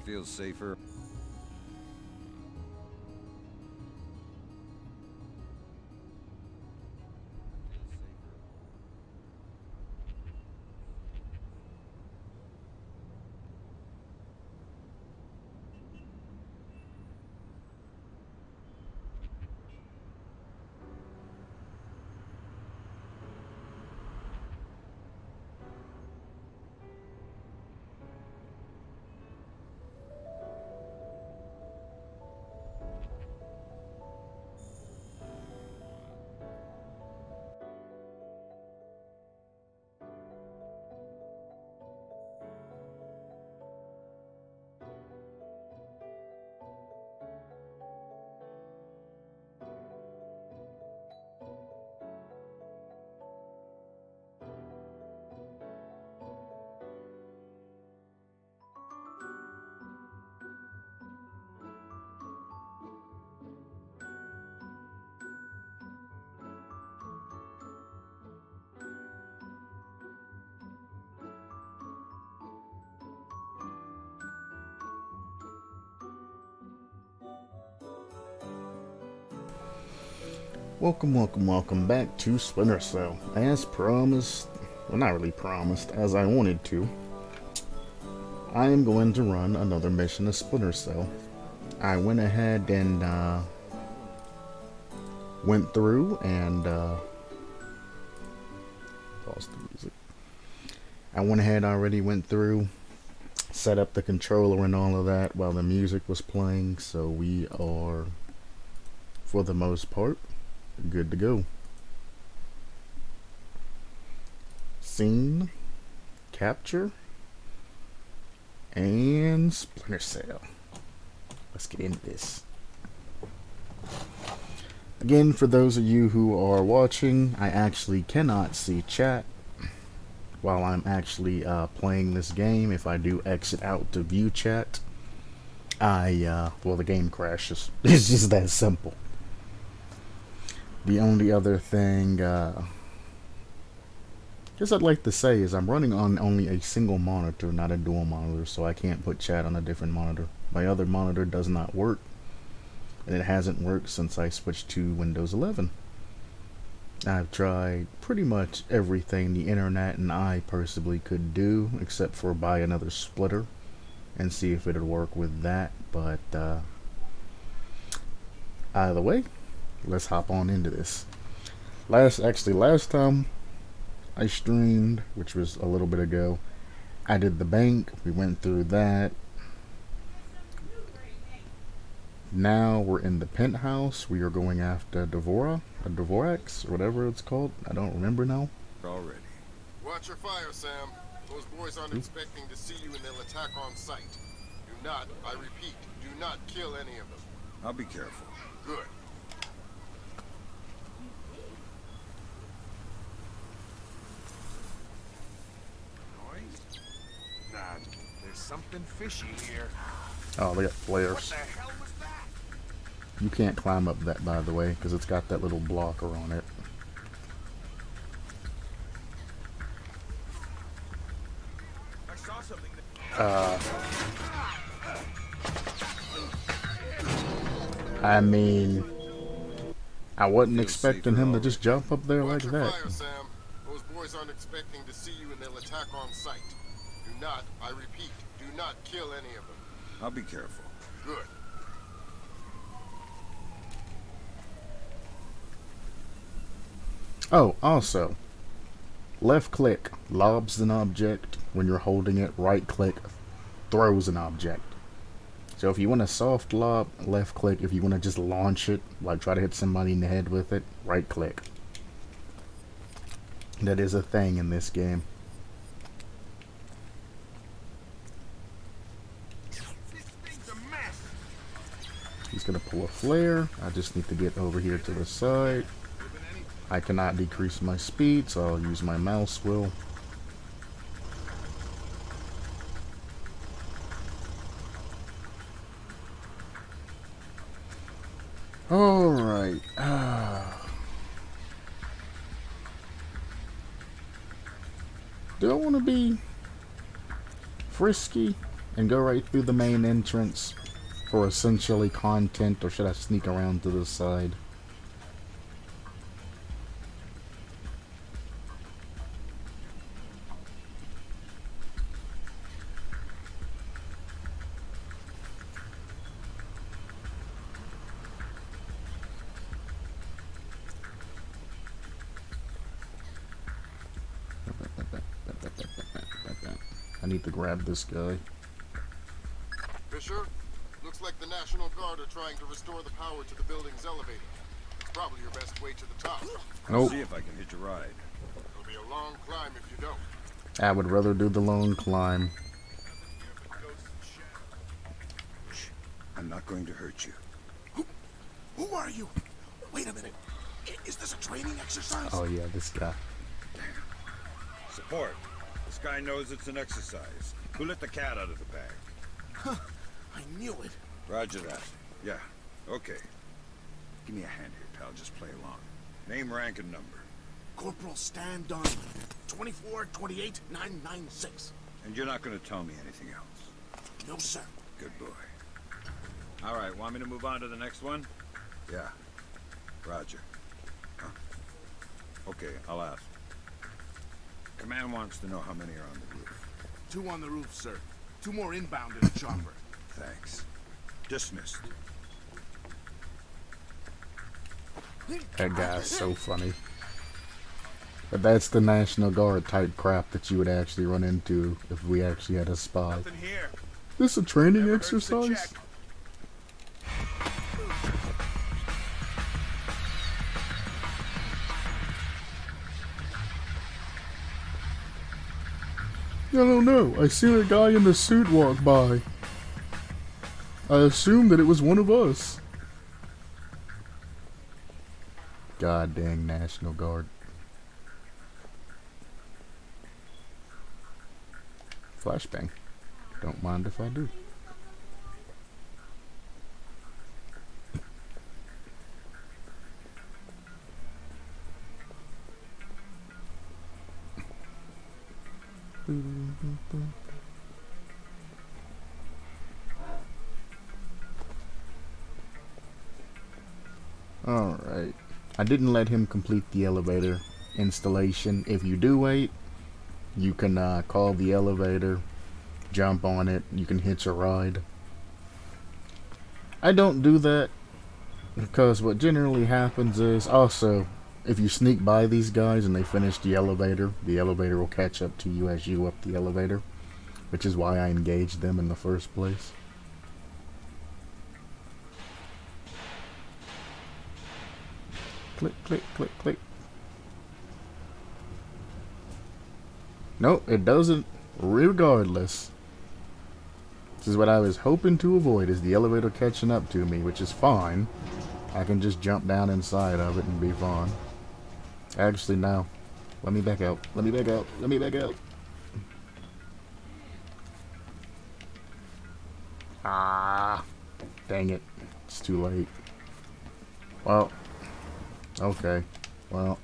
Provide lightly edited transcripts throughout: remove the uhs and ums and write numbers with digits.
feels safer. Welcome back to Splinter Cell. As promised, well, not really promised, as I wanted to, I am going to run another mission of Splinter Cell. I went ahead and went through and pause the music. I went ahead already went through, set up the controller and all of that while the music was playing, so we are, for the most part, good to go. Scene, capture, and Splinter Cell. Let's get into this. Again, for those of you who are watching, I actually cannot see chat while I'm actually playing this game. If I do exit out to view chat, well, the game crashes. It's just that simple. The only other thing, just I'd like to say is I'm running on only a single monitor, not a dual monitor, so I can't put chat on a different monitor. My other monitor does not work, and it hasn't worked since I switched to Windows 11. I've tried pretty much everything the internet and I personally could do, except for buy another splitter and see if it'd work with that, but either way, let's hop on into this. Last time I streamed, which was a little bit ago, I did the bank. We went through that. Now we're in the penthouse. We are going after Dvorax, or whatever it's called. I don't remember now. Already. Watch your fire, Sam. Those boys aren't expecting to see you and they'll attack on sight. Do not, I repeat, do not kill any of them. I'll be careful. Good. Nah, there's something fishy here. Oh, they got What flares. the hell was that? You can't climb up that, by the way, because it's got that little blocker on it. I saw something I mean, I wasn't expecting him to just jump up there like Watch your that. fire, Sam. Those boys aren't expecting to see you and they'll attack on sight. Do not, I repeat, do not kill any of them. I'll be careful. Good. Oh, also, left click lobs an object. When you're holding it, right click throws an object. So if you want a soft lob, left click. If you want to just launch it, like try to hit somebody in the head with it, right click. That is a thing in this game. This thing's a mess. He's gonna pull a flare. I just need to get over here to the side. I cannot decrease my speed, so I'll use my mouse wheel. Alright. Do I want to be frisky and go right through the main entrance for essentially content, or should I sneak around to the side? I need to grab this guy. Fisher, looks like the National Guard are trying to restore the power to the building's elevator. It's probably your best way to the top. I'll Nope. see if I can hitch a ride. It'll be a long climb if you don't. I would rather do the lone climb. I'm not going to hurt you. Who are you? Wait a minute. Is this a training exercise? Oh yeah, this guy. Support. This guy knows it's an exercise. Who let the cat out of the bag? Huh. I knew it. Roger that. Yeah. Okay. Give me a hand here, pal. Just play along. Name, rank, and number. Corporal Stan Donnelly. 2428996. And you're not going to tell me anything else. No, sir. Good boy. All right. Want me to move on to the next one? Yeah. Roger. Huh? Okay. I'll ask. Command wants to know how many are on the roof. 2 on the roof, sir. 2 more inbound in the chopper. Thanks. Dismissed. That guy's so funny. But that's the National Guard type crap that you would actually run into if we actually had a spy. Nothing here. This a training Never hurts to exercise? check. I don't know. I seen a guy in the suit walk by. I assumed that it was one of us. God dang National Guard. Flashbang. Don't mind if I do. Alright. I didn't let him complete the elevator installation. If you do wait, you can call the elevator, jump on it, you can hitch a ride. I don't do that because what generally happens is, also, if you sneak by these guys and they finish the elevator will catch up to you as you up the elevator, which is why I engaged them in the first place. Click, click, click, click. Nope, it doesn't, regardless. This is what I was hoping to avoid, is the elevator catching up to me, which is fine. I can just jump down inside of it and be fine. Actually, no. Let me back out. Let me back out. Let me back out. Ah. Dang it. It's too late. Well. Okay. Well.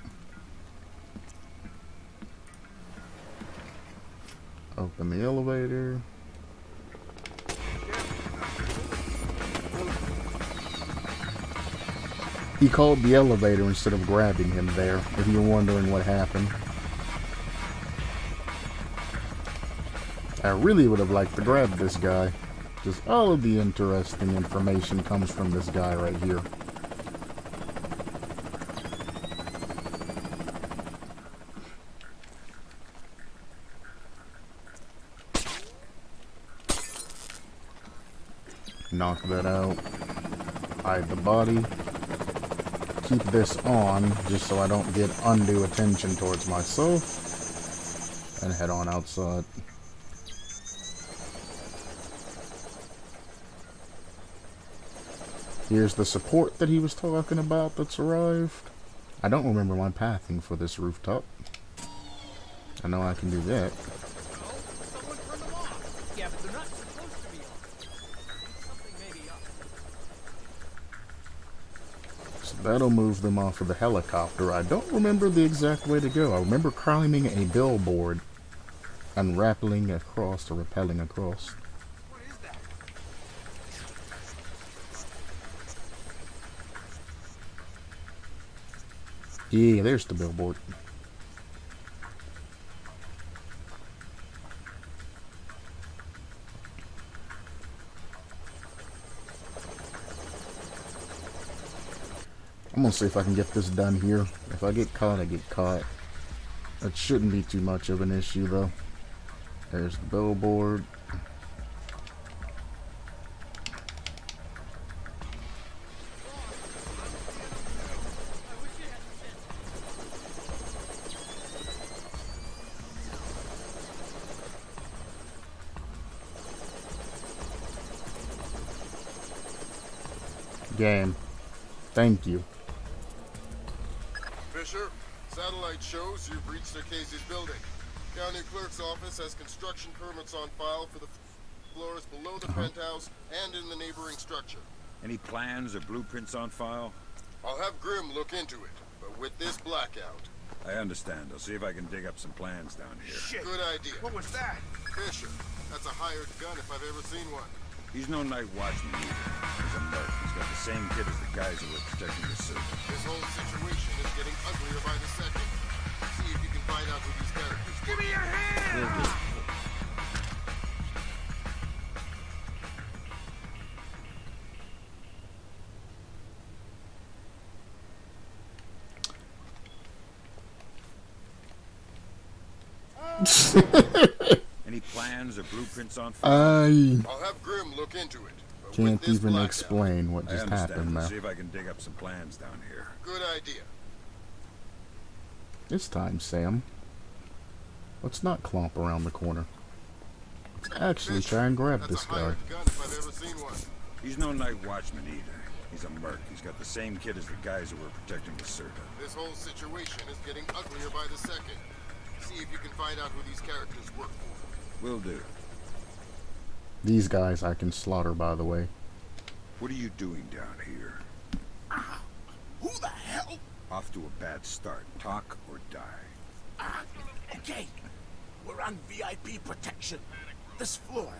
Open the elevator. He called the elevator instead of grabbing him there, if you're wondering what happened. I really would have liked to grab this guy. Just all of the interesting information comes from this guy right here. Knock that out. Hide the body. Keep this on just so I don't get undue attention towards myself. And head on outside. Here's the support that he was talking about that's arrived. I don't remember my pathing for this rooftop. I know I can do that. Someone turned them off. Yeah, but they're not supposed to be on. Something may be up. So that'll move them off of the helicopter. I don't remember the exact way to go. I remember climbing a billboard and rappelling across or rappelling across. Yeah, there's the billboard. I'm gonna see if I can get this done here. If I get caught, I get caught. That shouldn't be too much of an issue, though. There's the billboard. Game. Thank you. Fisher, satellite shows you've reached Casey's building. County Clerk's office has construction permits on file for the floors below the penthouse and in the neighboring structure. Any plans or blueprints on file? I'll have Grim look into it, but with this blackout. I understand. I'll see if I can dig up some plans down here. Shit. Good idea. What was that? Fisher, that's a hired gun if I've ever seen one. He's no night watchman either. He's a merc. He's got the same kit as the guys who were protecting the server. This whole situation is getting uglier by the second. See if you can find out who these characters Give me your hand! Any plans or blueprints on file? I'll have Grim look into it. But Can't with this even blackout. explain what I just understand. happened I'll there. see if I can dig up some plans down here. Good idea. It's time, Sam. Let's not clomp around the corner. Let's actually try and grab That's this a guy. hired gun if I've ever seen one. He's no night watchman either. He's a merc. He's got the same kit as the guys who were protecting the server. This whole situation is getting uglier by the second. See if you can find out who these characters work for. Will do. These guys I can slaughter, by the way. What are you doing down here? Who the hell? Off to a bad start. Talk or die. Okay. We're on VIP protection. This floor.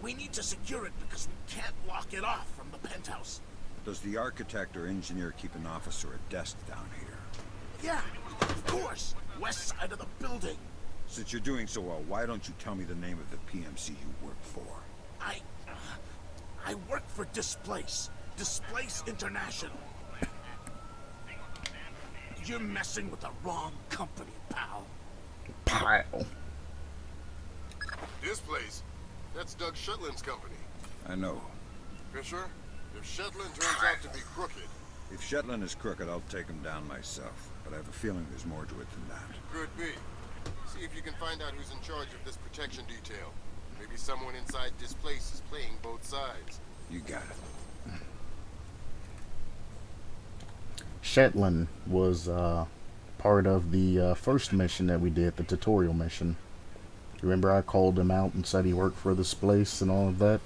We need to secure it because we can't lock it off from the penthouse. Does the architect or engineer keep an office or a desk down here? Yeah, of course. West side of the building. Since you're doing so well, why don't you tell me the name of the PMC you work for? I work for Displace. Displace International. You're messing with the wrong company, pal. Pile. This place? That's Doug Shetland's company. I know. Fisher, if Shetland turns out to be crooked. If Shetland is crooked, I'll take him down myself. But I have a feeling there's more to it than that. Could be. See if you can find out who's in charge of this protection detail. Maybe someone inside this place is playing both sides. You got it. Shetland was part of the first mission that we did, the tutorial mission. Remember I called him out and said he worked for this place and all of that?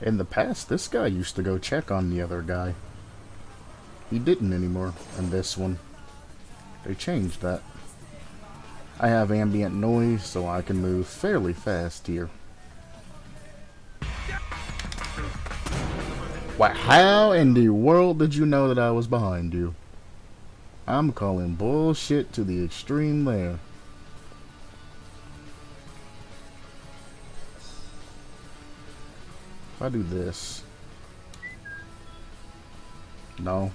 In the past, this guy used to go check on the other guy. He didn't anymore in this one. They changed that. I have ambient noise, so I can move fairly fast here. Why, how in the world did you know that I was behind you? I'm calling bullshit to the extreme there. If I do this... No.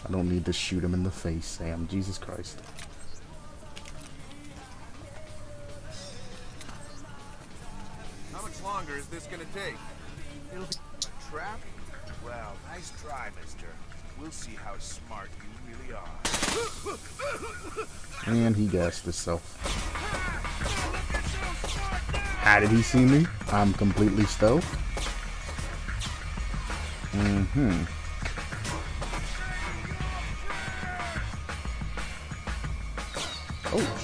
I don't need to shoot him in the face, Sam. Jesus Christ. How much longer is this gonna take? It'll be A trap? Well, nice try, mister. We'll see how smart you really are. And he gassed himself. How did he see me? I'm completely stealth. Oh.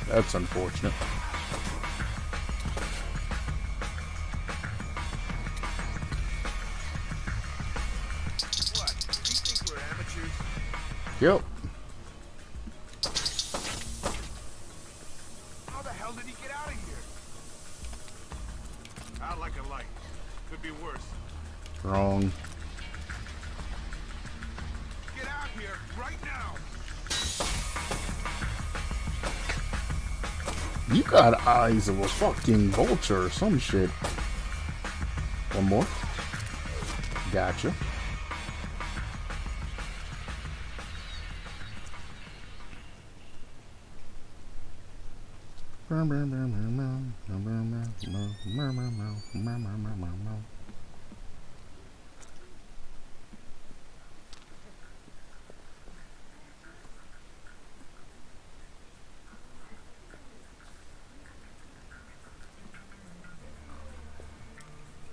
That's unfortunate. What? You think we're amateurs? Yep. out of here. Out like a light. Could be worse. Wrong. Get out here right now. You got eyes of a fucking vulture or some shit. One more. Gotcha.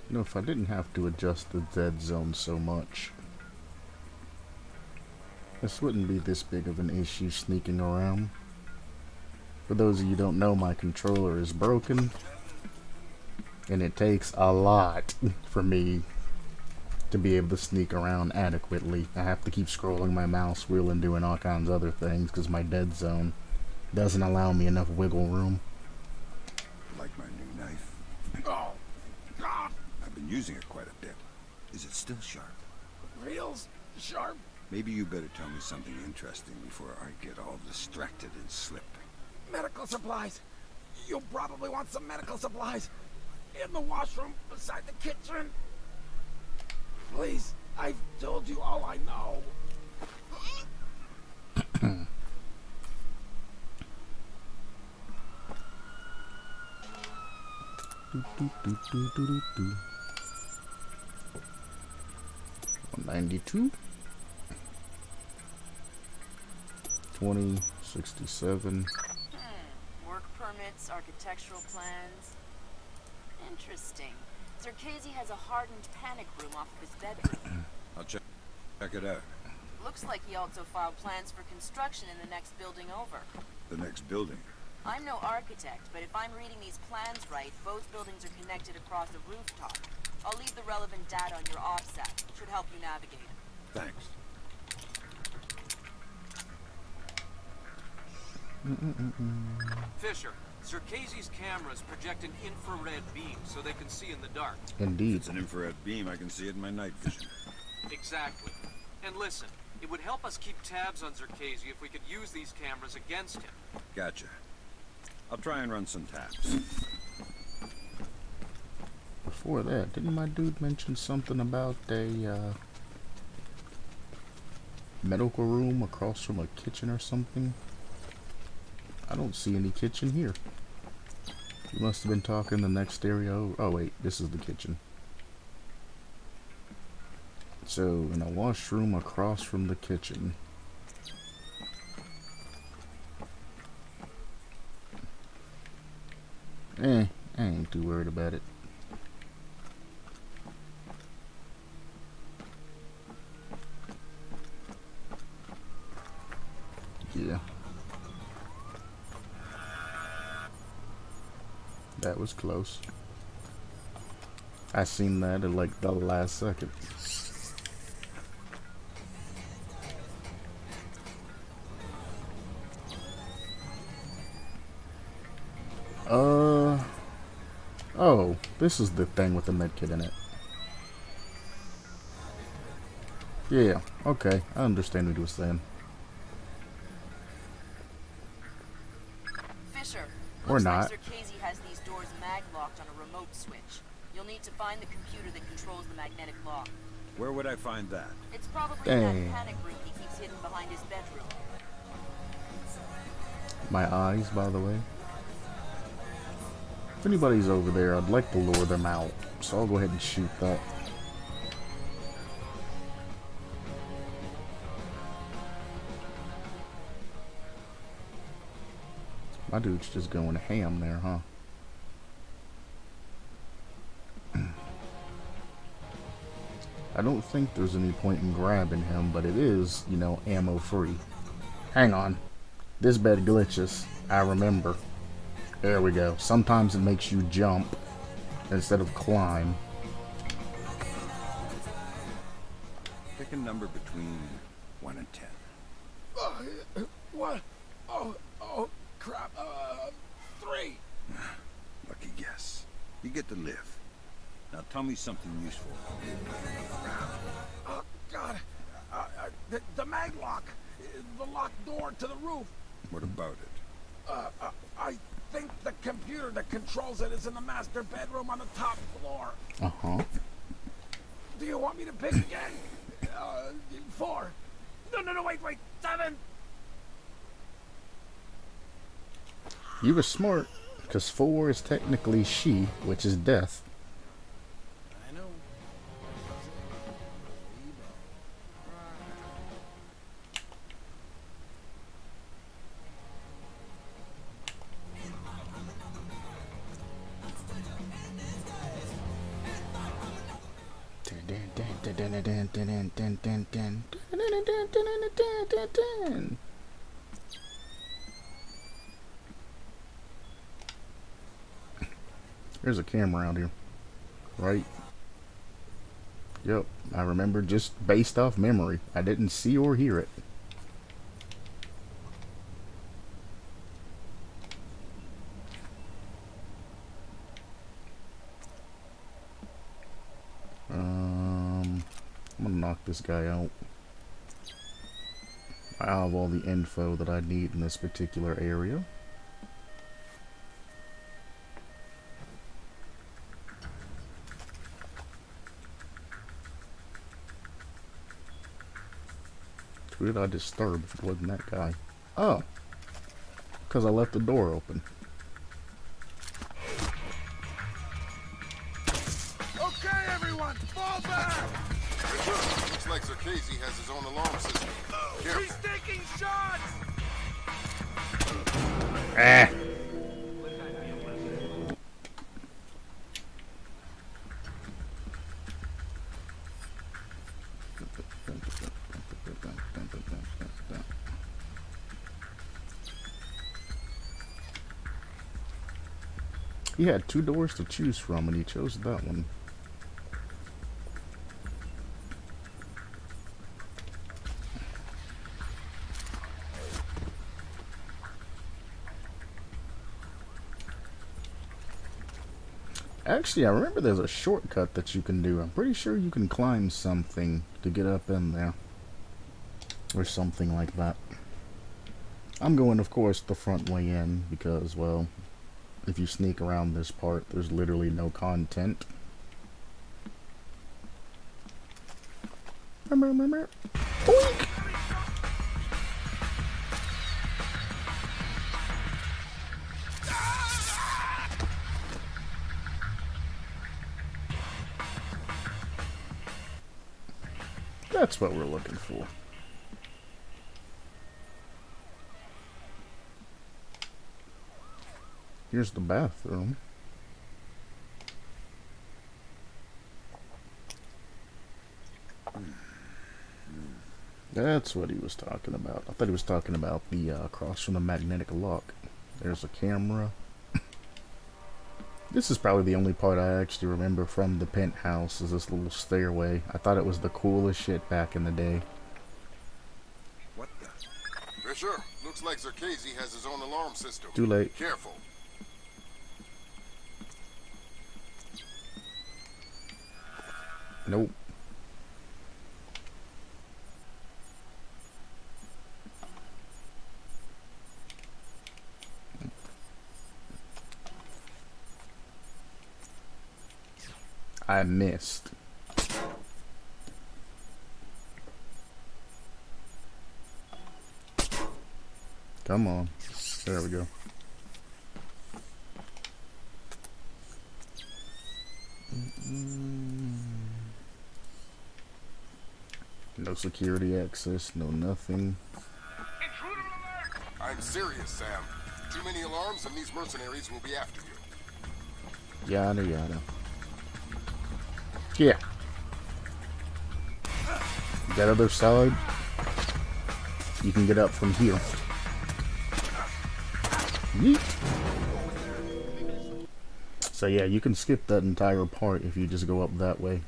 You know, if I didn't have to adjust the dead zone so much, this wouldn't be this big of an issue sneaking around. For those of you who don't know, my controller is broken, and it takes a lot for me to be able to sneak around adequately. I have to keep scrolling my mouse wheel and doing all kinds of other things because my dead zone doesn't allow me enough wiggle room. Like my new knife. Oh, God. I've been using it quite a bit. Is it still sharp? Real sharp. Maybe you better tell me something interesting before I get all distracted and slip. Medical supplies. You'll probably want some medical supplies. In the washroom beside the kitchen. Please, I've told you all I know. Do, do, do, do, do, do, do. 192. 2067. Work permits, architectural plans. Interesting. Zerkezi has a hardened panic room off of his bedroom. I'll check it out. Looks like he also filed plans for construction in the next building over. The next building. I'm no architect, but if I'm reading these plans right, both buildings are connected across a rooftop. I'll leave the relevant data on your offset. Should help you navigate it. Thanks. Fisher, Zerkezi's cameras project an infrared beam so they can see in the dark. Indeed. It's an infrared beam. I can see it in my night vision. Exactly. And listen, it would help us keep tabs on Zerkezi if we could use these cameras against him. Gotcha. I'll try and run some taps. Before that, didn't my dude mention something about a medical room across from a kitchen or something? I don't see any kitchen here. You must have been talking the next area over. Oh wait, this is the kitchen. So, in a washroom across from the kitchen. I ain't too worried about it. Yeah. That was close. I seen that at like the last second. Oh, this is the thing with the medkit in it. Yeah, okay, I understand what you were saying. Fisher, Or looks not. like Zerkezi has these doors mag-locked on a remote switch. You'll need to find the computer that controls the magnetic lock. Where would I find that? It's probably in Dang. that panic room he keeps hidden behind his bedroom. My eyes, by the way. If anybody's over there, I'd like to lure them out. So I'll go ahead and shoot that. My dude's just going ham there, huh? I don't think there's any point in grabbing him, but it is, you know, ammo free. Hang on. This bed glitches. I remember. There we go. Sometimes it makes you jump instead of climb. Pick a number between 1 and 10. What? Oh, crap. 3. You get to live. Now tell me something useful. Oh, God. The mag lock. The locked door to the roof. What about it? I think the computer that controls it is in the master bedroom on the top floor. Uh-huh. Do you want me to pick again? 4. No, wait, 7. You were smart, because 4 is technically she, which is death. I know. There's a camera out here, right? Yep, I remember just based off memory. I didn't see or hear it. I'm gonna knock this guy out. I have all the info that I need in this particular area. Who did I disturb if it wasn't that guy? Oh, because I left the door open. Okay, everyone, fall back! Looks like Zerkezi has his own alarm system. Careful. He's taking shots! Ah! He had 2 doors to choose from, and he chose that one. Actually, I remember there's a shortcut that you can do. I'm pretty sure you can climb something to get up in there. Or something like that. I'm going, of course, the front way in because, well, if you sneak around this part, there's literally no content. Boink! That's what we're looking for. Here's the bathroom. That's what he was talking about. I thought he was talking about the across from the magnetic lock. There's a camera. This is probably the only part I actually remember from the penthouse, is this little stairway. I thought it was the coolest shit back in the day. What the? Fisher, looks like Zerkezi has his own alarm system. Too late. Careful. Nope. I missed. Come on. There we go. No security access, no nothing. I'm serious, Sam. Too many alarms and these mercenaries will be after you. Yada yada. Yeah. That other side, you can get up from here. Yeet. So yeah, you can skip that entire part if you just go up that way.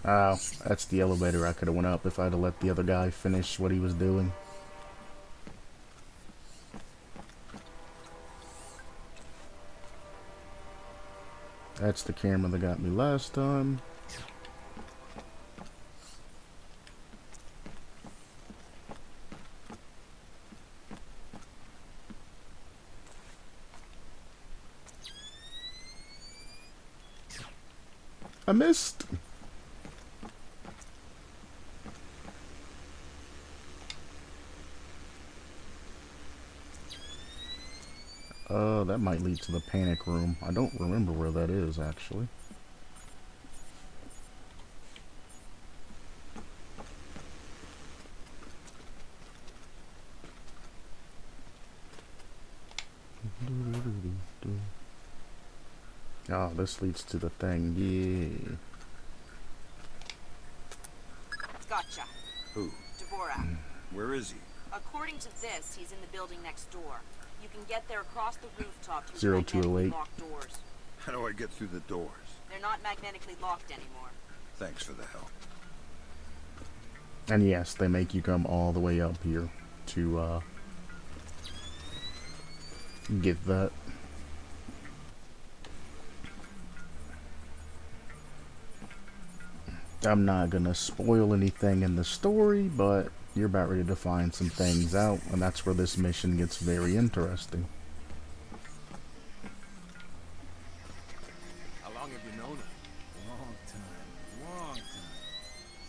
Oh, that's the elevator I could have went up if I'd have let the other guy finish what he was doing. That's the camera that got me last time. I missed. That might lead to the panic room. I don't remember where that is, actually. Oh, this leads to the thing. Yeah. Gotcha. Who? Dvorak. Where is he? According to this, he's in the building next door. You can get there across the rooftop through 0208. magnetically locked doors. How do I get through the doors? They're not magnetically locked anymore. Thanks for the help. And yes, they make you come all the way up here to get that. I'm not gonna spoil anything in the story, but you're about ready to find some things out, and that's where this mission gets very interesting. How long have you known him? Long time. Long time.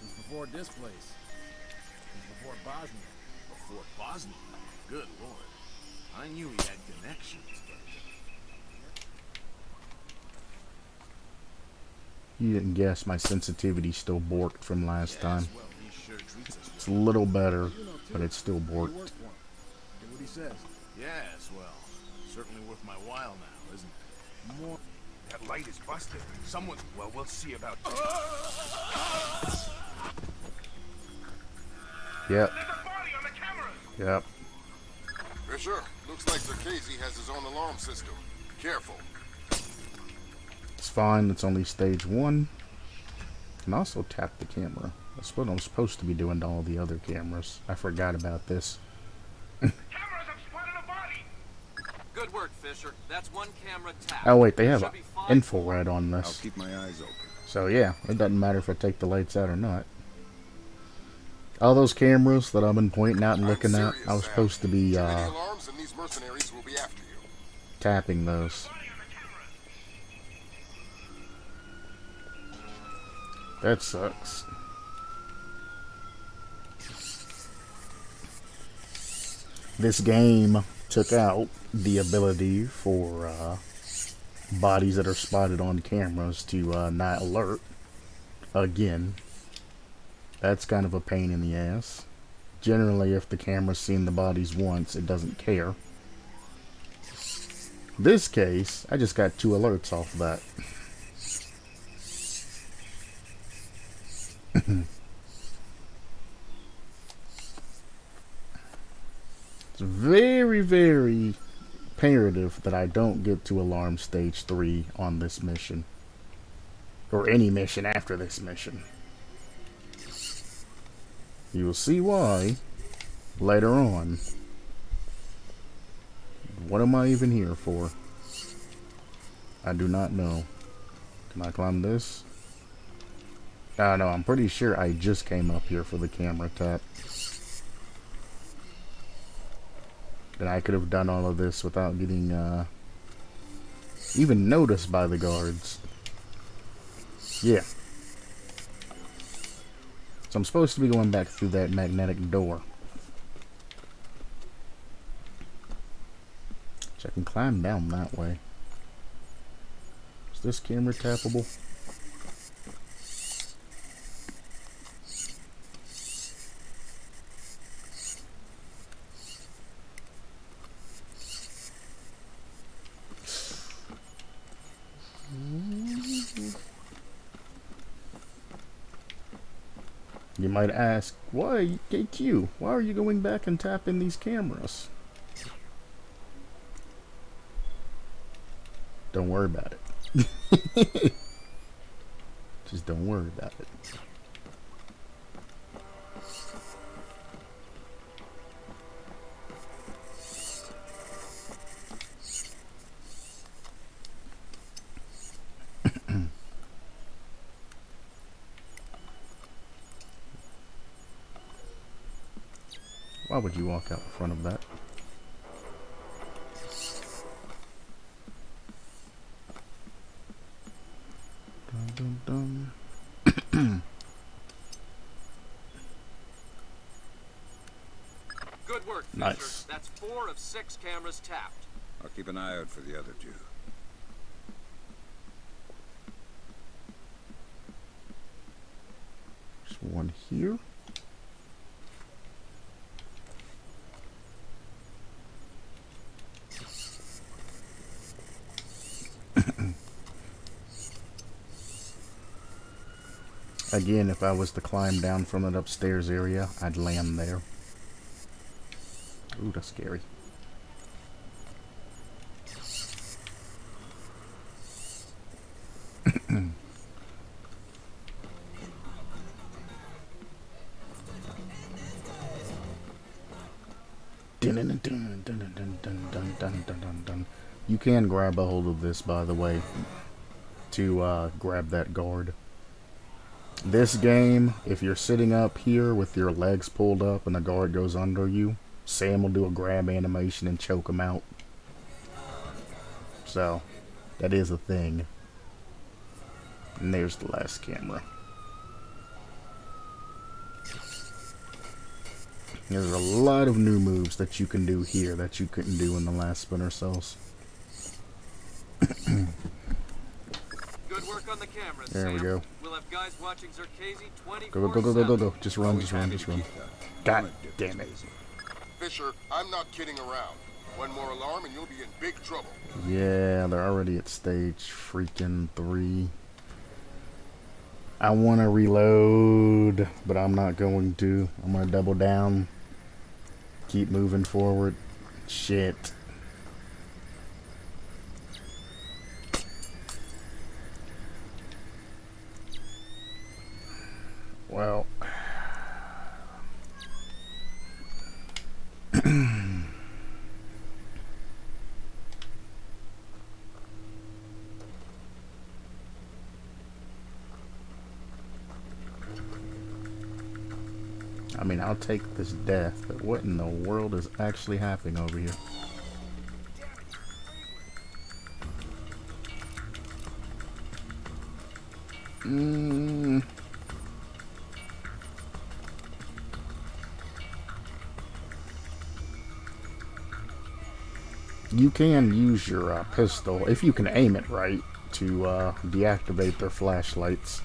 Since before this place. Since before Bosnia. Before Bosnia? Good lord. I knew he had connections, but... You didn't guess my sensitivity still borked from last time. Well, he sure treats us It's a little better, You know, too. but it's still You borked. work for him. Do what he says. Yes, well, certainly worth my while now, isn't it? More. That light is busted. Someone's... Well, we'll see about... Yep. Yep. Fisher, looks like Zarkesi has his own alarm system. Careful. It's fine, it's only stage 1. Can also tap the camera. That's what I'm supposed to be doing to all the other cameras. I forgot about this. Good work, Fisher. That's one camera tapped. Oh wait, they have Should an be fine. infrared on I'll this. keep my eyes open. So yeah, it doesn't matter if I take the lights out or not. All those cameras that I've been pointing out and I'm looking at, serious, I was Sam. supposed to be Too many alarms and these mercenaries will be after you. tapping those. That sucks. This game took out the ability for bodies that are spotted on cameras to not alert. Again, that's kind of a pain in the ass. Generally, if the camera's seen the bodies once, it doesn't care. This case, I just got 2 alerts off of that. It's very, very imperative that I don't get to alarm stage 3 on this mission. Or any mission after this mission. You will see why later on. What am I even here for? I do not know. Can I climb this? No, I'm pretty sure I just came up here for the camera tap. And I could have done all of this without getting even noticed by the guards. Yeah. So I'm supposed to be going back through that magnetic door. So I can climb down that way. Is this camera tappable? You might ask, why, KQ, why are you going back and tapping these cameras? Don't worry about it. Just don't worry about it. Why would you walk out in front of that? Dun, dun, dun. Good work, Fisher. Nice. That's 4 of 6 cameras tapped. I'll keep an eye out for the other 2. There's one here. Again, if I was to climb down from that upstairs area, I'd land there. Ooh, that's scary. You can grab a hold of this, by the way, to grab that guard. This game, if you're sitting up here with your legs pulled up and the guard goes under you, Sam will do a grab animation and choke him out. So, that is a thing. And there's the last camera. There's a lot of new moves that you can do here that you couldn't do in the last Splinter Cells. Good work on the cameras, There we Sam. go. We'll have guys watching Zerkezi 24/7. Go, go, go, go, go, go. Just run, just run, just run. God damn it. Fisher, I'm not kidding around. One more alarm and you'll be in big trouble. Yeah, they're already at stage freaking 3. I want to reload, but I'm not going to. I'm going to double down. Keep moving forward. Shit. Well. I mean, I'll take this death, but what in the world is actually happening over here? You can use your pistol, if you can aim it right, to deactivate their flashlights.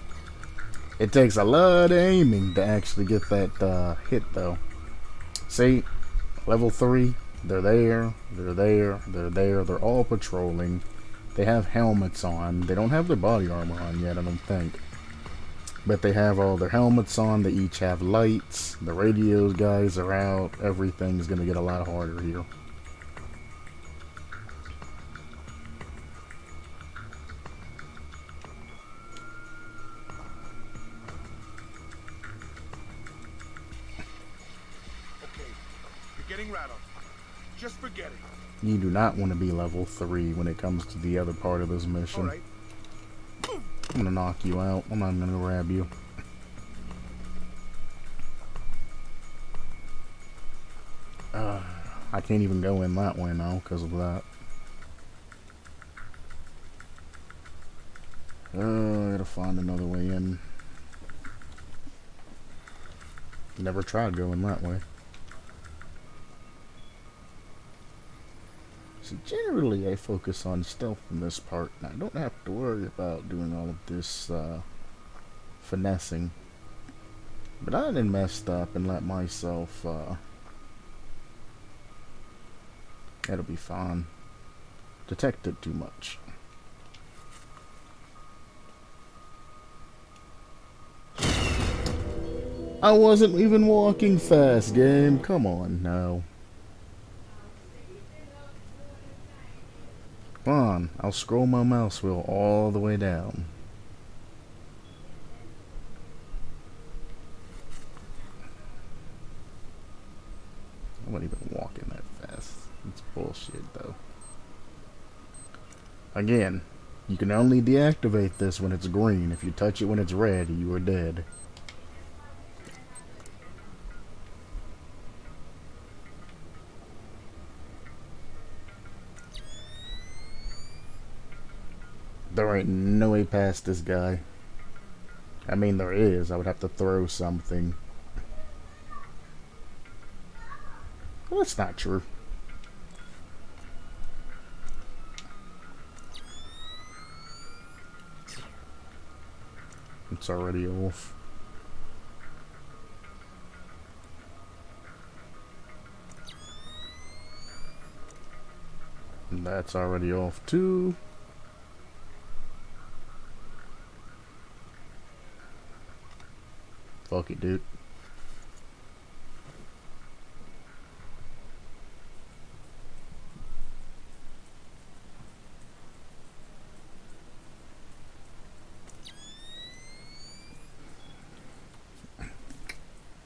It takes a lot of aiming to actually get that hit, though. See, level 3, they're there, they're there, they're there, they're all patrolling. They have helmets on. They don't have their body armor on yet, I don't think. But they have all their helmets on, they each have lights, the radios guys are out, everything's gonna get a lot harder here. Getting rattled. Just forget it. You do not want to be level 3 when it comes to the other part of this mission. Right. I'm gonna knock you out. I'm not gonna grab you. I can't even go in that way now because of that. I gotta find another way in. Never tried going that way. So generally I focus on stealth in this part, and I don't have to worry about doing all of this finessing. But I done messed up and let myself, it'll be fine. Detected too much. I wasn't even walking fast, game. Come on, no. Come on, I'll scroll my mouse wheel all the way down. I'm not even walking that fast. It's bullshit, though. Again, you can only deactivate this when it's green. If you touch it when it's red, you are dead. There ain't no way past this guy. I mean, there is. I would have to throw something. Well, that's not true. It's already off. And that's already off too. Fuck it, dude.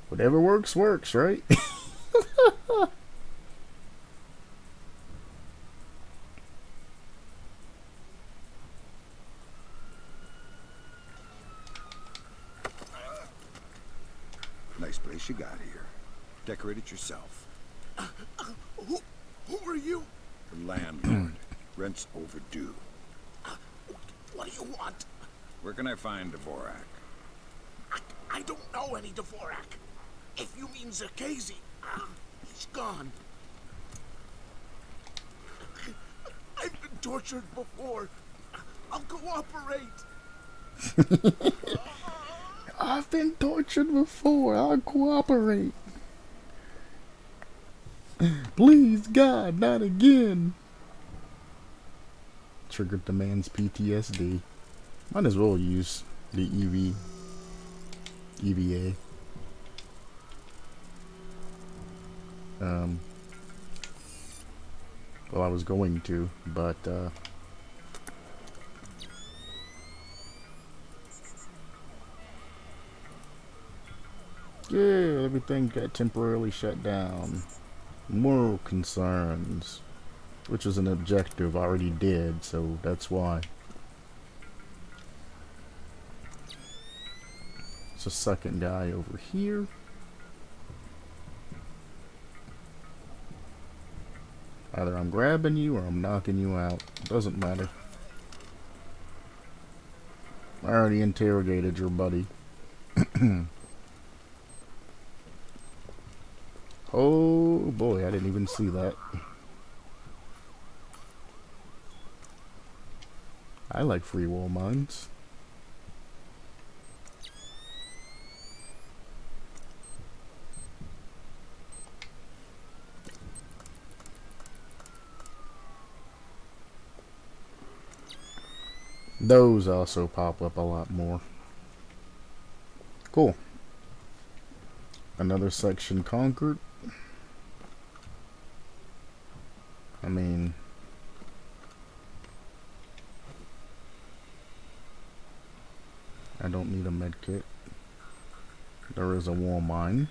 Whatever works, works, right? Nice place you got here. Decorate it yourself. Who are you? The landlord. Rent's overdue. What do you want? Where can I find Dvorak? I don't know any Dvorak. If you mean Zerkezi, he's gone. I've been tortured before. I'll cooperate. I've been tortured before. I'll cooperate. Please, God, not again. Triggered the man's PTSD. Might as well use the EVA. Well, I was going to, but yeah, everything got temporarily shut down. Moral concerns, which is an objective I already did, so that's why. It's a second guy over here. Either I'm grabbing you or I'm knocking you out. Doesn't matter. I already interrogated your buddy. Oh boy, I didn't even see that. I like free will mines. Those also pop up a lot more. Cool. Another section conquered. I mean, I don't need a med kit. There is a wall mine.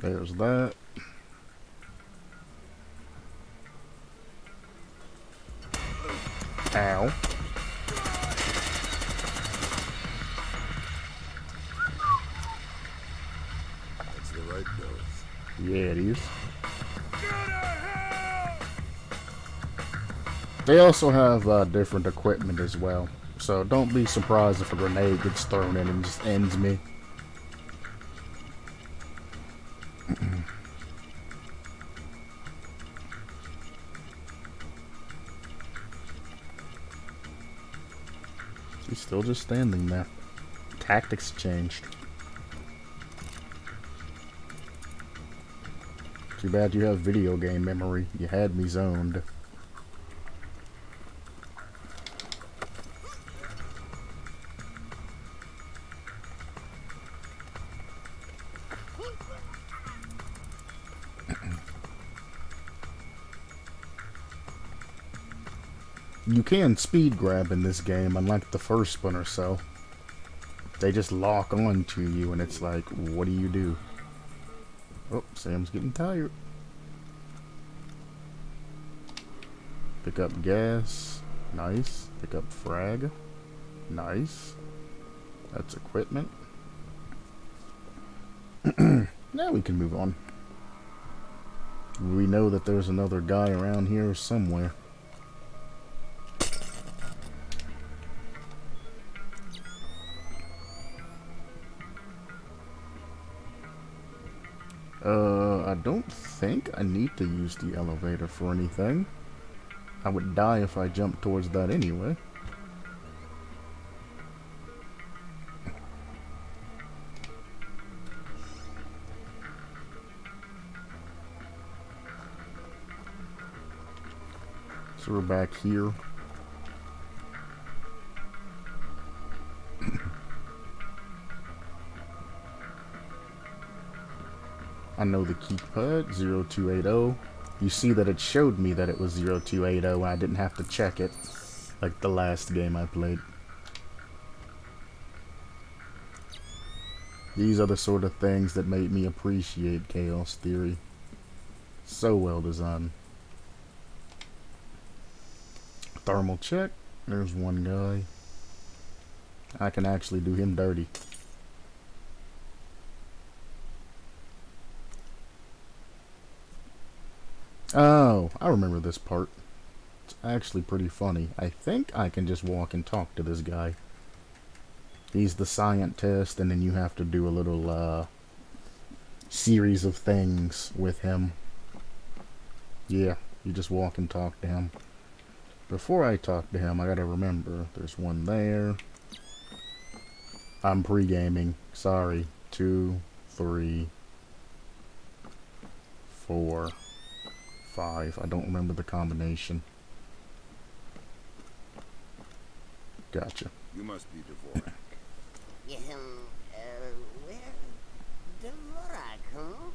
There's that. Ow. That's the right dose. Yeah, it is. They also have different equipment as well. So don't be surprised if a grenade gets thrown in and just ends me. He's still just standing there. Tactics changed. Too bad you have video game memory. You had me zoned. You can speed grab in this game, unlike the first Splinter Cell. They just lock on to you and it's like, what do you do? Oh, Sam's getting tired. Pick up gas. Nice. Pick up frag. Nice. That's equipment. Now we can move on. We know that there's another guy around here somewhere. I don't think I need to use the elevator for anything. I would die if I jumped towards that anyway. So we're back here. I know the keypad, 0280. You see that it showed me that it was 0280 and I didn't have to check it like the last game I played. These are the sort of things that made me appreciate Chaos Theory. So well designed. Thermal check. There's one guy. I can actually do him dirty. Oh, I remember this part. It's actually pretty funny. I think I can just walk and talk to this guy. He's the scientist, and then you have to do a little series of things with him. Yeah, you just walk and talk to him. Before I talk to him, I gotta remember, there's one there. I'm pre-gaming. Sorry. 2, 3, 4, 5. I don't remember the combination. Gotcha. You must be Dvorak. Well, Dvorak, huh?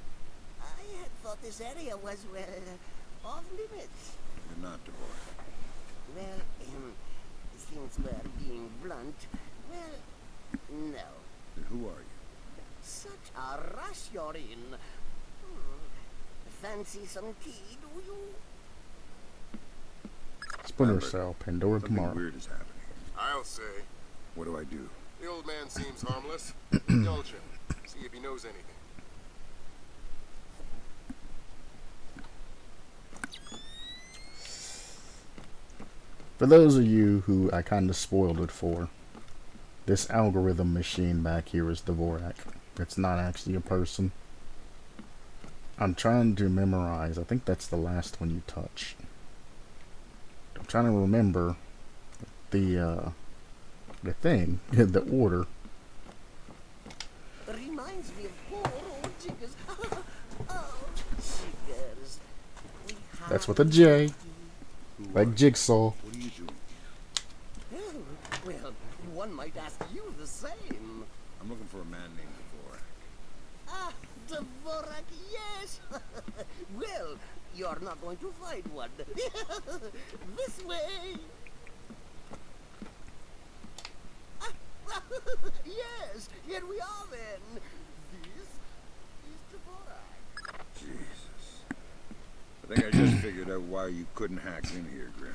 I had thought this area was, well, off limits. You're not Dvorak. Well, since we're being blunt, well, no. Then who are you? Such a rush you're in. Fancy some tea, do you? Splinter Cell, Pandora Something tomorrow. weird is happening. I'll say. What do I do? The old man seems harmless. Indulge him. See if he knows anything. For those of you who I kind of spoiled it for, this algorithm machine back here is Dvorak. It's not actually a person. I'm trying to memorize. I think that's the last one you touch. I'm trying to remember the thing, the order. Reminds me of poor old Jiggers. Oh, Jiggers. That's with a J, Who like are Jigsaw. you? What are you doing here? Oh, well, one might ask you the same. I'm looking for a man named Dvorak. Ah, Dvorak, yes. Well, you're not going to find one. This way. Yes, here we are then. This is Dvorak. Jesus. I think I just figured out why you couldn't hack in here, Grim.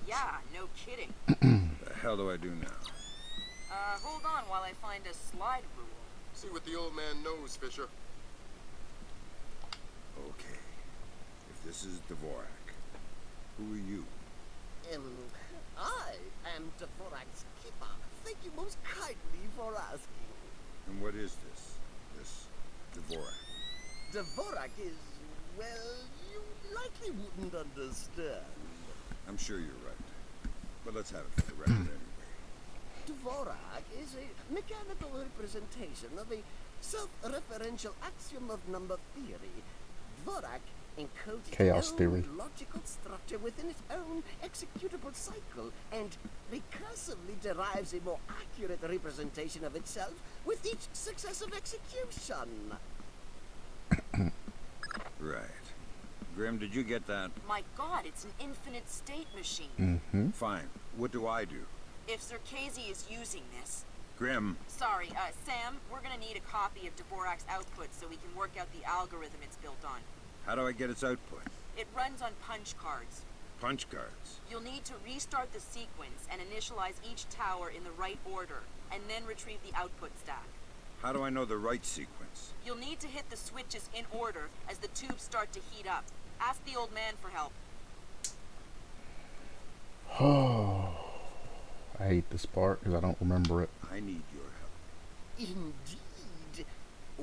Yeah, no kidding. The hell do I do now? Hold on while I find a slide rule. See what the old man knows, Fisher. Okay. If this is Dvorak, who are you? I am Dvorak's keeper. Thank you most kindly for asking. And what is this? This Dvorak? Dvorak is, well, you likely wouldn't understand. I'm sure you're right. But let's have it for the record anyway. Dvorak is a mechanical representation of a self-referential axiom of number theory. Dvorak encodes Chaos its own theory. logical structure within its own executable cycle and recursively derives a more accurate representation of itself with each successive execution. Right. Grim, did you get that? My god, it's an infinite state machine. Mm-hmm. Fine. What do I do? If Circazy is using this... Grim, Sorry, Sam, we're gonna need a copy of Dvorak's output so we can work out the algorithm it's built on. how do I get its output? It runs on punch cards. punch cards? You'll need to restart the sequence and initialize each tower in the right order, and then retrieve the output stack. How do I know the right sequence? You'll need to hit the switches in order as the tubes start to heat up. Ask the old man for help. I hate this part because I don't remember it. I need your help. Indeed.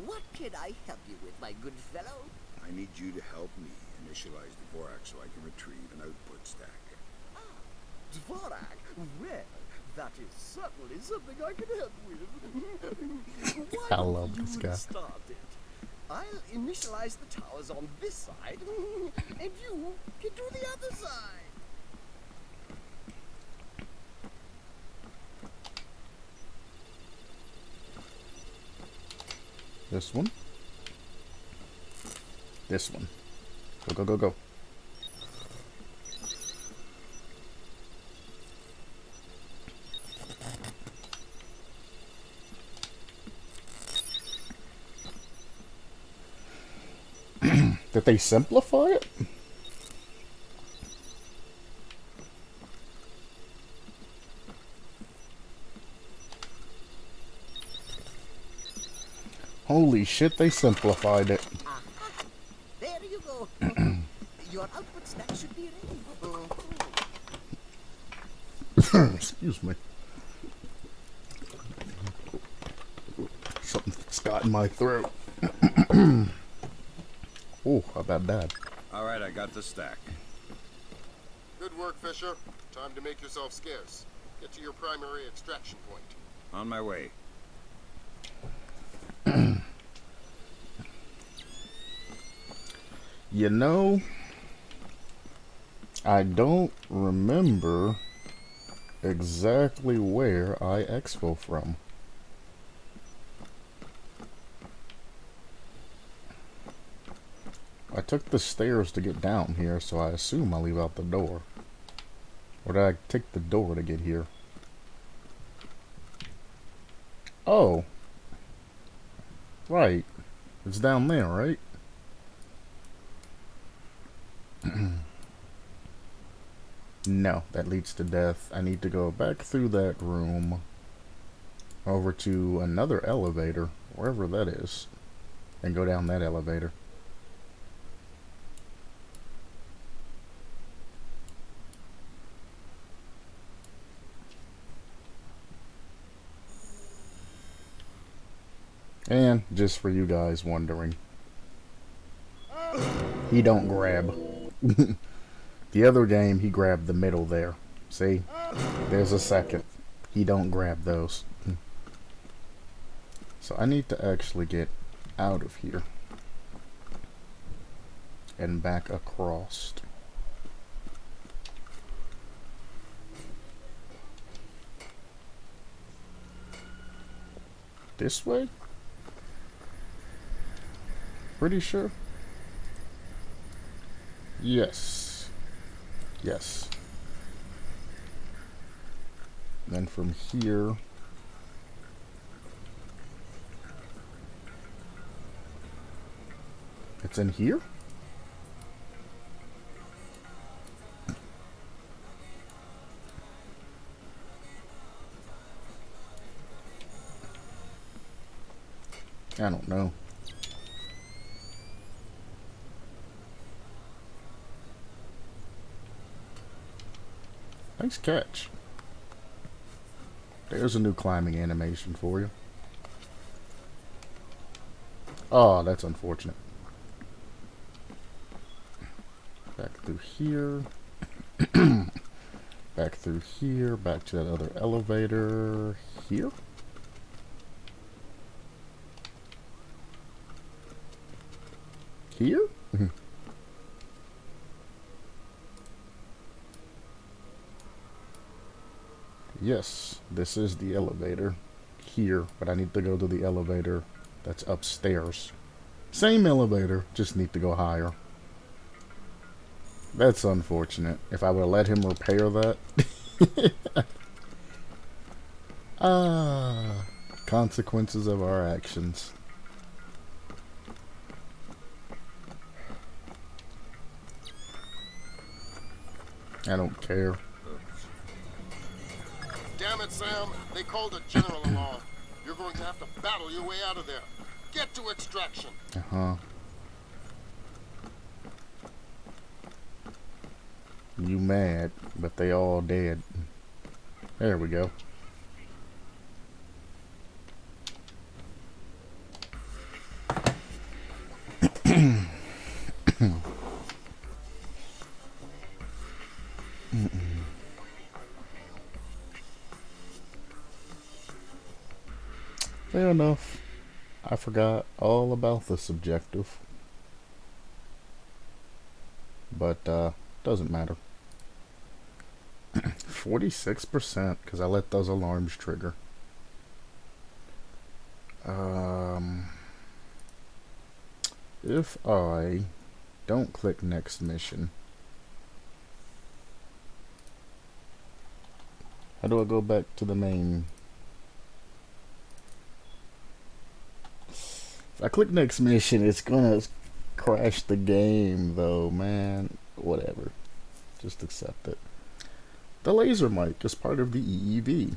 What can I help you with, my good fellow? I need you to help me initialize the Dvorak so I can retrieve an output stack. Dvorak? Well, that is certainly something I can help with. Why I don't love you this guy. start it? I'll initialize the towers on this side, and you can do the other side. This one. This one. Go, go, go, go. Did they simplify it? Holy shit, they simplified it. There you go. Your output stack should be ready. Excuse me. Something's got in my throat. Oh, how about that? Alright, I got the stack. Good work, Fisher. Time to make yourself scarce. Get to your primary extraction point. On my way. You know, I don't remember exactly where I exfil from. I took the stairs to get down here, so I assume I'll leave out the door. Or did I take the door to get here? Oh. Right. It's down there, right? No, that leads to death. I need to go back through that room over to another elevator, wherever that is, and go down that elevator. And just for you guys wondering, he don't grab. The other game, he grabbed the middle there. See? There's a second. He don't grab those. So I need to actually get out of here and back across. This way? Pretty sure. Yes. Yes. Then from here, it's in here? I don't know. Nice catch. There's a new climbing animation for you. Oh, that's unfortunate. Back through here. Back through here. Back to that other elevator. Here? Here? Yes, this is the elevator here, but I need to go to the elevator that's upstairs. Same elevator, just need to go higher. That's unfortunate. If I would have let him repair that. Consequences of our actions. I don't care. Damn it, Sam. They called a general along. You're going to have to battle your way out of there. Get to extraction. Uh-huh. You mad, but they all dead. There we go. Fair enough. I forgot all about this objective. But, doesn't matter. 46%, because I let those alarms trigger. If I don't click next mission, how do I go back to the main? If I click next mission, it's gonna crash the game, though, man. Whatever. Just accept it. The laser mic is part of the EEV.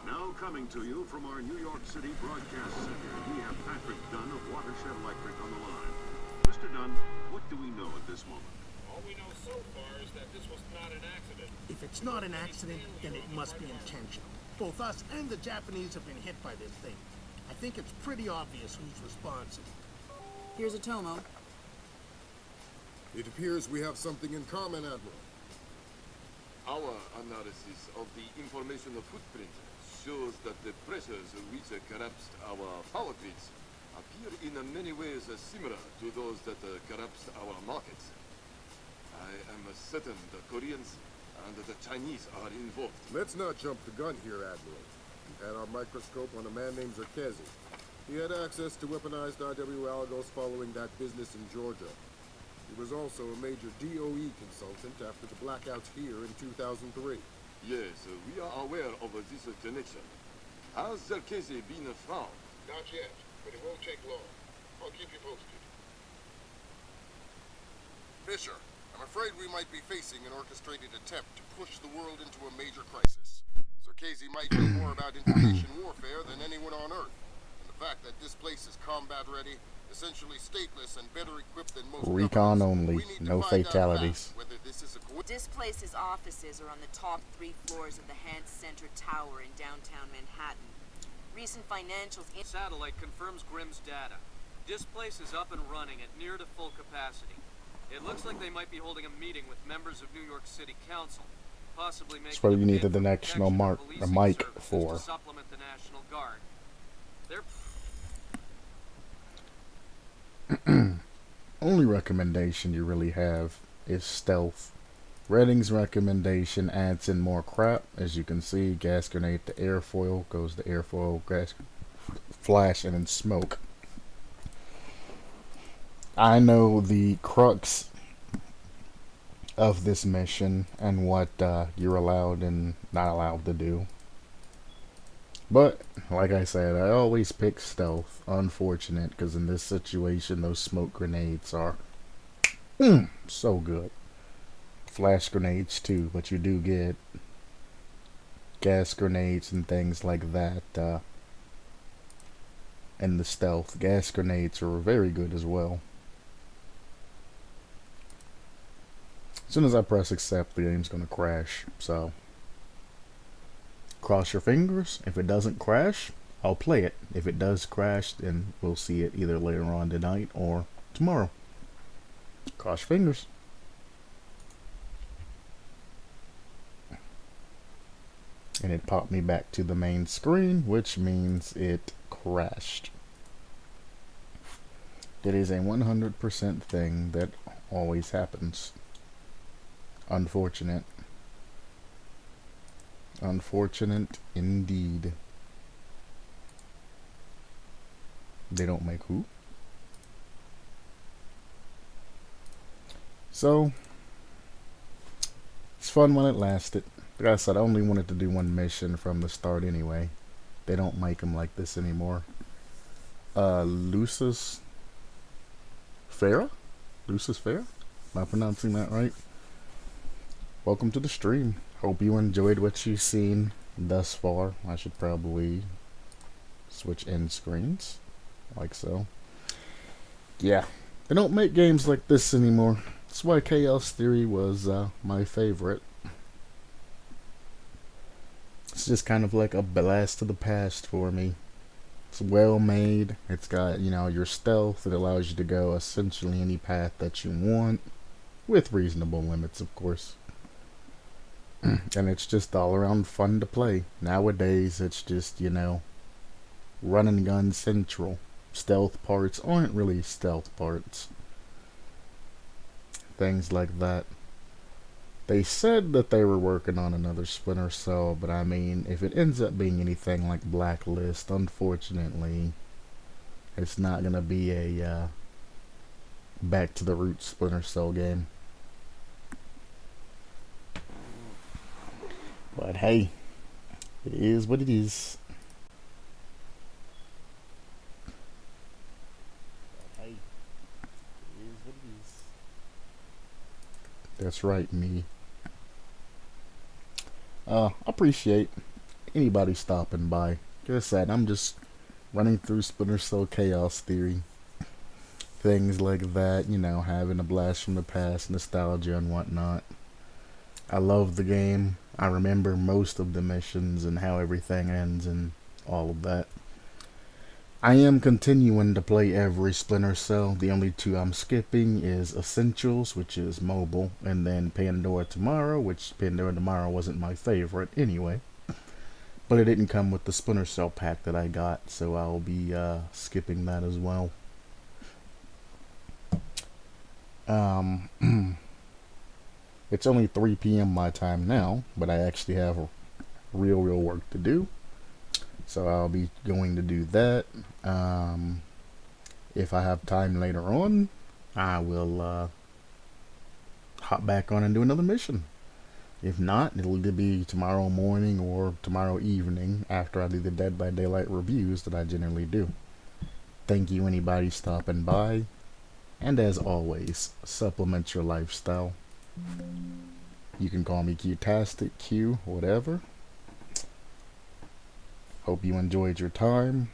Now coming to you from our New York City broadcast center, we have Patrick Dunn of Watershed Electric on the line. Mr. Dunn, what do we know at this moment? All we know so far is that this was not an accident. If it's not an accident, then it must be intentional. Both us and the Japanese have been hit by this thing. I think it's pretty obvious who's responsible. Here's a Tomo. It appears we have something in common, Admiral. Our analysis of the informational footprint shows that the pressures which collapsed our power grids appear in many ways similar to those that collapsed our markets. I am certain the Koreans and the Chinese are involved. Let's not jump the gun here, Admiral. We've had our microscope on a man named Zerkezi. He had access to weaponized IW algos following that business in Georgia. He was also a major DOE consultant after the blackouts here in 2003. Yes, we are aware of this connection. Has Zerkezi been found? Not yet, but it won't take long. I'll keep you posted. Fisher, I'm afraid we might be facing an orchestrated attempt to push the world into a major crisis. Zerkezi might know more about information warfare than anyone on Earth. And the fact that this place is combat ready, essentially stateless and better equipped than most Recon governments, only, we need to no find out fatalities. fast whether this is a Displace's offices are on the top 3 floors of the Hans Center Tower in downtown Manhattan. Recent financials Satellite confirms Grimm's data. Displace is up and running at near to full capacity. It looks like they might be holding a meeting with members of New York City Council, possibly making That's what a you bid needed the for national protection of a policing mic services for. to supplement the National Guard. They're Only recommendation you really have is stealth. Redding's recommendation adds in more crap. As you can see, gas grenade to airfoil, goes to airfoil, gas flash, and then smoke. I know the crux of this mission and what you're allowed and not allowed to do. But, like I said, I always pick stealth. Unfortunate, because in this situation, those smoke grenades are so good. Flash grenades too, but you do get gas grenades and things like that in the stealth. Gas grenades are very good as well. As soon as I press accept, the game's going to crash, so cross your fingers. If it doesn't crash, I'll play it. If it does crash, then we'll see it either later on tonight or tomorrow. Cross your fingers. And it popped me back to the main screen, which means it crashed. It is a 100% thing that always happens. Unfortunate. Unfortunate indeed. They don't make who? So, it's fun when it lasted. Like I said, I only wanted to do one mission from the start anyway. They don't make them like this anymore. Lucis Lucifera? Lucifera? Am I pronouncing that right? Welcome to the stream. Hope you enjoyed what you've seen thus far. I should probably switch end screens, like so. Yeah, they don't make games like this anymore. That's why Chaos Theory was my favorite. It's just kind of like a blast to the past for me. It's well made. It's got, you know, your stealth. It allows you to go essentially any path that you want, with reasonable limits, of course. And it's just all around fun to play. Nowadays, it's just, you know, run and gun central. Stealth parts aren't really stealth parts. Things like that. They said that they were working on another Splinter Cell, but I mean, if it ends up being anything like Blacklist, unfortunately, it's not gonna be a back to the roots Splinter Cell game. But hey, it is what it is. That's right, me. Appreciate anybody stopping by. Like I said, I'm just running through Splinter Cell Chaos Theory. Things like that, you know, having a blast from the past, nostalgia and whatnot. I love the game. I remember most of the missions and how everything ends and all of that. I am continuing to play every Splinter Cell. The only two I'm skipping is Essentials, which is mobile, and then Pandora Tomorrow, which Pandora Tomorrow wasn't my favorite anyway. But it didn't come with the Splinter Cell pack that I got, so I'll be skipping that as well. It's only 3 p.m. my time now, but I actually have real work to do. So I'll be going to do that. If I have time later on, I will hop back on and do another mission. If not, it'll either be tomorrow morning or tomorrow evening after I do the Dead by Daylight reviews that I generally do. Thank you anybody stopping by. And as always, supplement your lifestyle. You can call me Q-tastic, Q, whatever. Hope you enjoyed your time.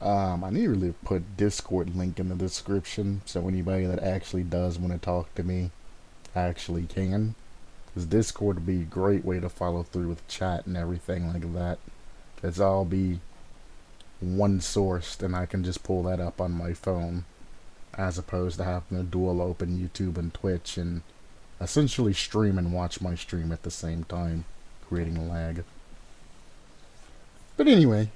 I need to really put Discord link in the description so anybody that actually does want to talk to me actually can. Because Discord would be a great way to follow through with chat and everything like that. It's all be one sourced and I can just pull that up on my phone. As opposed to having to dual open YouTube and Twitch and essentially stream and watch my stream at the same time, creating lag. But anyway,